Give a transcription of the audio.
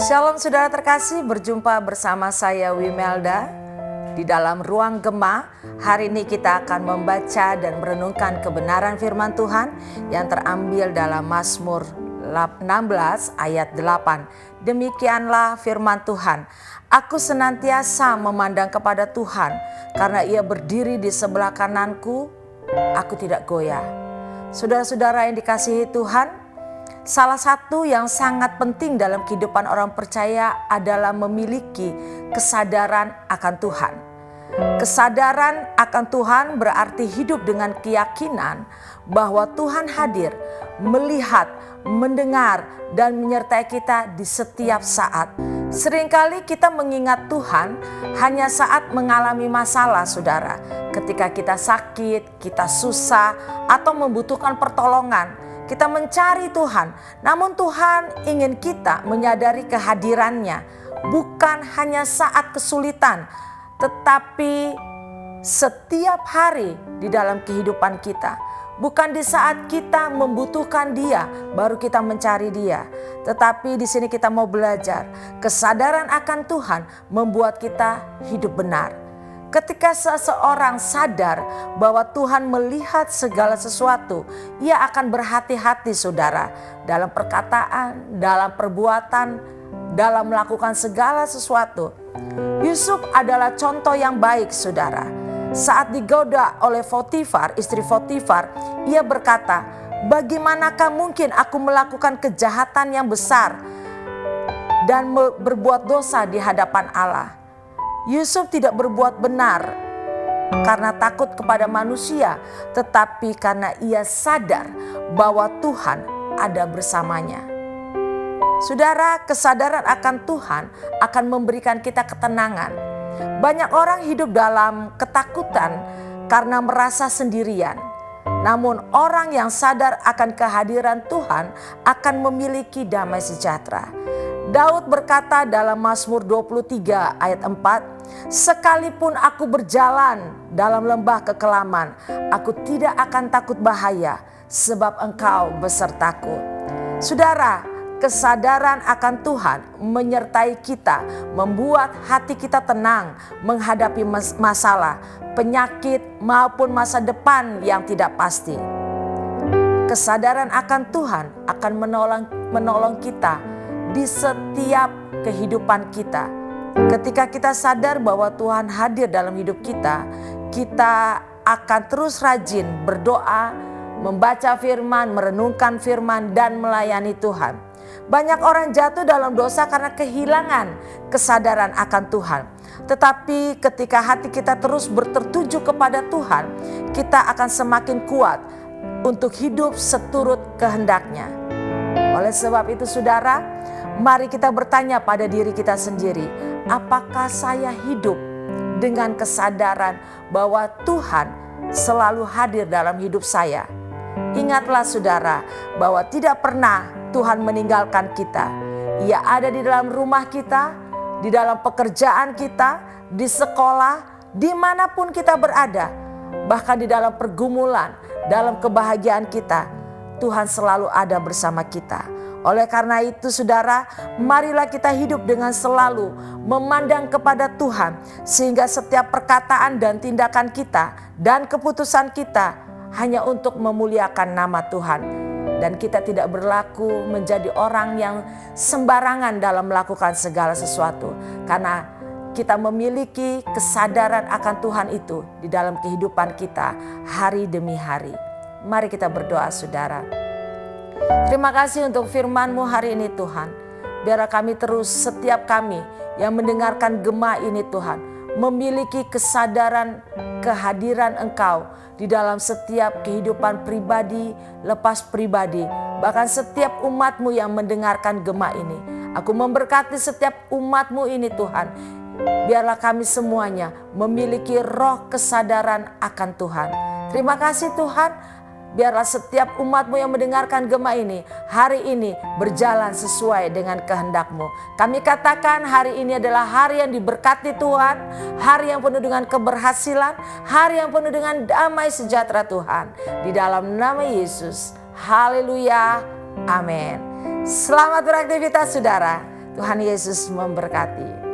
Shalom saudara terkasih, berjumpa bersama saya Wimelda di dalam Ruang Gema. Hari ini kita akan membaca dan merenungkan kebenaran firman Tuhan yang terambil dalam Mazmur 16 ayat 8. Demikianlah firman Tuhan, aku senantiasa memandang kepada Tuhan, karena Ia berdiri di sebelah kananku, aku tidak goyah. Saudara-saudara yang dikasihi Tuhan, salah satu yang sangat penting dalam kehidupan orang percaya adalah memiliki kesadaran akan Tuhan. Kesadaran akan Tuhan berarti hidup dengan keyakinan bahwa Tuhan hadir, melihat, mendengar, dan menyertai kita di setiap saat. Seringkali kita mengingat Tuhan hanya saat mengalami masalah, saudara. Ketika kita sakit, kita susah, atau membutuhkan pertolongan. Kita mencari Tuhan, namun Tuhan ingin kita menyadari kehadirannya. Bukan hanya saat kesulitan, tetapi setiap hari di dalam kehidupan kita. Bukan di saat kita membutuhkan Dia, baru kita mencari Dia. Tetapi di sini kita mau belajar, kesadaran akan Tuhan membuat kita hidup benar. Ketika seseorang sadar bahwa Tuhan melihat segala sesuatu, ia akan berhati-hati saudara, dalam perkataan, dalam perbuatan, dalam melakukan segala sesuatu. Yusuf adalah contoh yang baik saudara. Saat digoda oleh Potifar, istri Potifar, ia berkata, bagaimanakah mungkin aku melakukan kejahatan yang besar dan berbuat dosa di hadapan Allah. Yusuf tidak berbuat benar karena takut kepada manusia, tetapi karena ia sadar bahwa Tuhan ada bersamanya. Saudara, kesadaran akan Tuhan akan memberikan kita ketenangan. Banyak orang hidup dalam ketakutan karena merasa sendirian. Namun orang yang sadar akan kehadiran Tuhan akan memiliki damai sejahtera. Daud berkata dalam Mazmur 23 ayat 4, sekalipun aku berjalan dalam lembah kekelaman, aku tidak akan takut bahaya, sebab Engkau besertaku. Saudara, kesadaran akan Tuhan menyertai kita, membuat hati kita tenang menghadapi masalah, penyakit maupun masa depan yang tidak pasti. Kesadaran akan Tuhan akan menolong kita di setiap kehidupan kita. Ketika kita sadar bahwa Tuhan hadir dalam hidup kita, kita akan terus rajin berdoa, membaca firman, merenungkan firman, dan melayani Tuhan. Banyak orang jatuh dalam dosa karena kehilangan kesadaran akan Tuhan. Tetapi ketika hati kita terus tertuju kepada Tuhan, kita akan semakin kuat untuk hidup seturut kehendak-Nya. Oleh sebab itu saudara, mari kita bertanya pada diri kita sendiri, apakah saya hidup dengan kesadaran bahwa Tuhan selalu hadir dalam hidup saya? Ingatlah saudara, bahwa tidak pernah Tuhan meninggalkan kita. Ia ada di dalam rumah kita, di dalam pekerjaan kita, di sekolah, dimanapun kita berada. Bahkan di dalam pergumulan, dalam kebahagiaan kita, Tuhan selalu ada bersama kita. Oleh karena itu saudara, marilah kita hidup dengan selalu memandang kepada Tuhan, sehingga setiap perkataan dan tindakan kita dan keputusan kita hanya untuk memuliakan nama Tuhan. Dan kita tidak berlaku menjadi orang yang sembarangan dalam melakukan segala sesuatu, karena kita memiliki kesadaran akan Tuhan itu di dalam kehidupan kita hari demi hari. Mari kita berdoa saudara. Terima kasih untuk firman-Mu hari ini Tuhan. Biarlah kami terus, setiap kami yang mendengarkan Gema ini Tuhan, memiliki kesadaran kehadiran Engkau di dalam setiap kehidupan pribadi, lepas pribadi. Bahkan setiap umat-Mu yang mendengarkan Gema ini. Aku memberkati setiap umat-Mu ini Tuhan. Biarlah kami semuanya memiliki roh kesadaran akan Tuhan. Terima kasih Tuhan. Biarlah setiap umat-Mu yang mendengarkan Gema ini, hari ini berjalan sesuai dengan kehendak-Mu. Kami katakan hari ini adalah hari yang diberkati Tuhan, hari yang penuh dengan keberhasilan, hari yang penuh dengan damai sejahtera Tuhan. Di dalam nama Yesus, haleluya, amin. Selamat beraktivitas saudara. Tuhan Yesus memberkati.